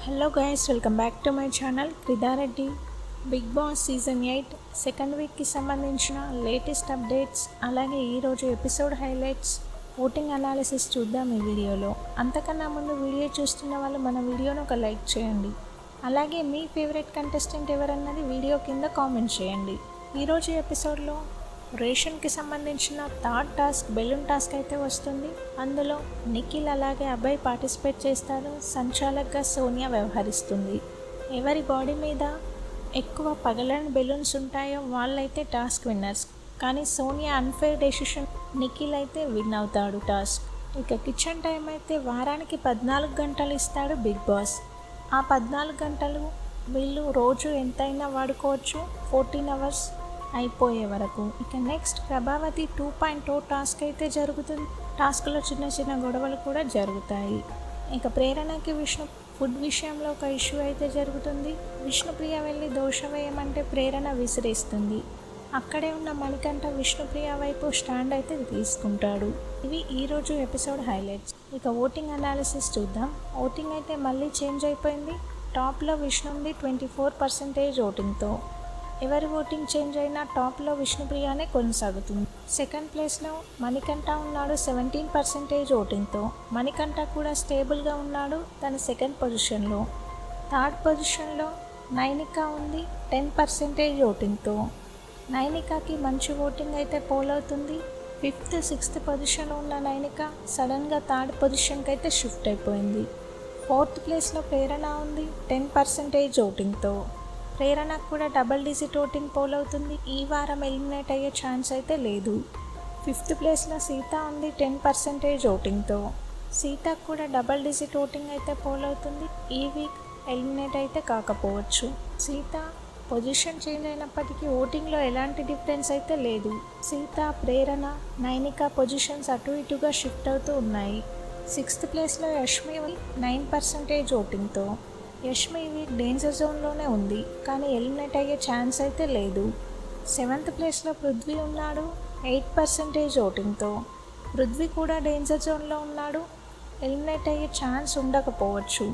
Hello guys, welcome back to my channel Kridareddy. Bigg Boss season 8 second వీక్కి సంబంధించిన latest updates, అలాగే ఈరోజు episode highlights, voting analysis చూద్దాం ఈ వీడియోలో. అంతకన్నా ముందు వీడియో చూస్తున్న వాళ్ళు మన వీడియోను ఒక లైక్ చేయండి. అలాగే మీ ఫేవరెట్ కంటెస్టెంట్ ఎవరన్నది వీడియో కింద కామెంట్ చేయండి. ఈరోజు ఎపిసోడ్లో రేషన్కి సంబంధించిన థర్డ్ టాస్క్ బెలూన్ టాస్క్ అయితే వస్తుంది. అందులో నిఖిల్ అలాగే అభయ్ పార్టిసిపేట్ చేస్తారు. సంచాలక్గా సోనియా వ్యవహరిస్తుంది. ఎవరి బాడీ మీద ఎక్కువ పగలని బెలూన్స్ ఉంటాయో వాళ్ళైతే టాస్క్ విన్నర్స్. కానీ సోనియా అన్ఫేర్ డెసిషన్, నిఖిల్ అయితే విన్ అవుతాడు టాస్క్. ఇక కిచెన్ టైం అయితే వారానికి 14 గంటలు ఇస్తాడు బిగ్ బాస్. ఆ 14 గంటలు వీళ్ళు రోజు ఎంతైనా వాడుకోవచ్చు, 14 అవర్స్ అయిపోయే వరకు. ఇక నెక్స్ట్ ప్రభావతి 2.0 టాస్క్ అయితే జరుగుతుంది. టాస్క్లో చిన్న చిన్న గొడవలు కూడా జరుగుతాయి. ఇక ప్రేరణకి విష్ణు ఫుడ్ విషయంలో ఒక ఇష్యూ అయితే జరుగుతుంది. విష్ణుప్రియ వెళ్ళి దోశ వేయమంటే ప్రేరణ విసిరేస్తుంది. అక్కడే ఉన్న మణికంఠ విష్ణుప్రియ వైపు స్టాండ్ అయితే తీసుకుంటాడు. ఇవి ఈరోజు ఎపిసోడ్ హైలైట్స్. ఇక ఓటింగ్ అనాలిసిస్ చూద్దాం. ఓటింగ్ అయితే మళ్ళీ చేంజ్ అయిపోయింది. టాప్లో విష్ణు ఉంది 24% ఓటింగ్తో. ఎవరి ఓటింగ్ చేంజ్ అయినా టాప్లో విష్ణుప్రియానే కొనసాగుతుంది. సెకండ్ ప్లేస్లో మణికంఠ ఉన్నాడు 17% ఓటింగ్తో. మణికంఠ కూడా స్టేబుల్గా ఉన్నాడు తన సెకండ్ పొజిషన్లో. థర్డ్ పొజిషన్లో నైనిక ఉంది 10% ఓటింగ్తో. నైనికాకి మంచి ఓటింగ్ అయితే పోలవుతుంది. 5th, 6th పొజిషన్లో ఉన్న నైనిక సడన్గా థర్డ్ పొజిషన్కి అయితే షిఫ్ట్ అయిపోయింది. ఫోర్త్ ప్లేస్లో ప్రేరణ ఉంది 10% ఓటింగ్తో. ప్రేరణకు కూడా డబుల్ డిజిట్ ఓటింగ్ పోలవుతుంది. ఈ వారం ఎలిమినేట్ అయ్యే ఛాన్స్ అయితే లేదు. 5th ప్లేస్లో సీత ఉంది 10% ఓటింగ్తో. సీతకు కూడా డబుల్ డిజిట్ ఓటింగ్ అయితే పోలవుతుంది. ఈ వీక్ ఎలిమినేట్ అయితే కాకపోవచ్చు. సీత పొజిషన్ చేంజ్ అయినప్పటికీ ఓటింగ్లో ఎలాంటి డిఫరెన్స్ అయితే లేదు. సీత, ప్రేరణ, నైనిక పొజిషన్స్ అటు ఇటుగా షిఫ్ట్ అవుతూ ఉన్నాయి. 6th ప్లేస్లో యష్మి 9% ఓటింగ్తో. యష్మి వీక్ డేంజర్ జోన్లోనే ఉంది, కానీ ఎలిమినేట్ అయ్యే ఛాన్స్ అయితే లేదు. 7th ప్లేస్లో పృథ్వీ ఉన్నాడు 8% ఓటింగ్తో. పృథ్వీ కూడా డేంజర్ జోన్లో ఉన్నాడు, ఎలిమినేట్ అయ్యే ఛాన్స్ ఉండకపోవచ్చు.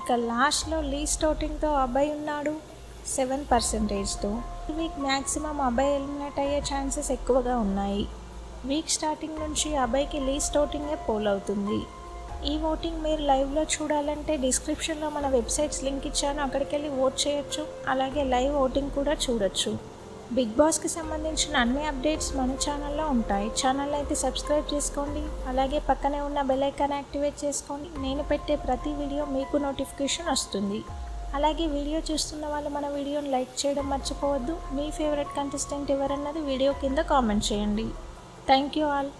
ఇక లాస్ట్లో లీస్ట్ ఓటింగ్తో అభయ్ ఉన్నాడు 7%తో. ఈ వీక్ మ్యాక్సిమం అభయ్ ఎలిమినేట్ అయ్యే ఛాన్సెస్ ఎక్కువగా ఉన్నాయి. వీక్ స్టార్టింగ్ నుంచి అభయ్కి లీస్ట్ ఓటింగే పోలవుతుంది. ఈ ఓటింగ్ మీరు లైవ్లో చూడాలంటే డిస్క్రిప్షన్లో మన వెబ్సైట్స్ లింక్ ఇచ్చాను, అక్కడికి వెళ్ళి ఓట్ చేయొచ్చు. అలాగే లైవ్ ఓటింగ్ కూడా చూడొచ్చు. బిగ్ బాస్కి సంబంధించిన అన్ని అప్డేట్స్ మన ఛానల్లో ఉంటాయి. ఛానల్ అయితే సబ్స్క్రైబ్ చేసుకోండి. అలాగే పక్కనే ఉన్న బెల్ ఐకాన్ యాక్టివేట్ చేసుకోండి. నేను పెట్టే ప్రతి వీడియో మీకు నోటిఫికేషన్ వస్తుంది. అలాగే వీడియో చూస్తున్న వాళ్ళు మన వీడియోని లైక్ చేయడం మర్చిపోవద్దు. మీ ఫేవరెట్ కంటెస్టెంట్ ఎవరన్నది వీడియో కింద కామెంట్ చేయండి. Thank you all.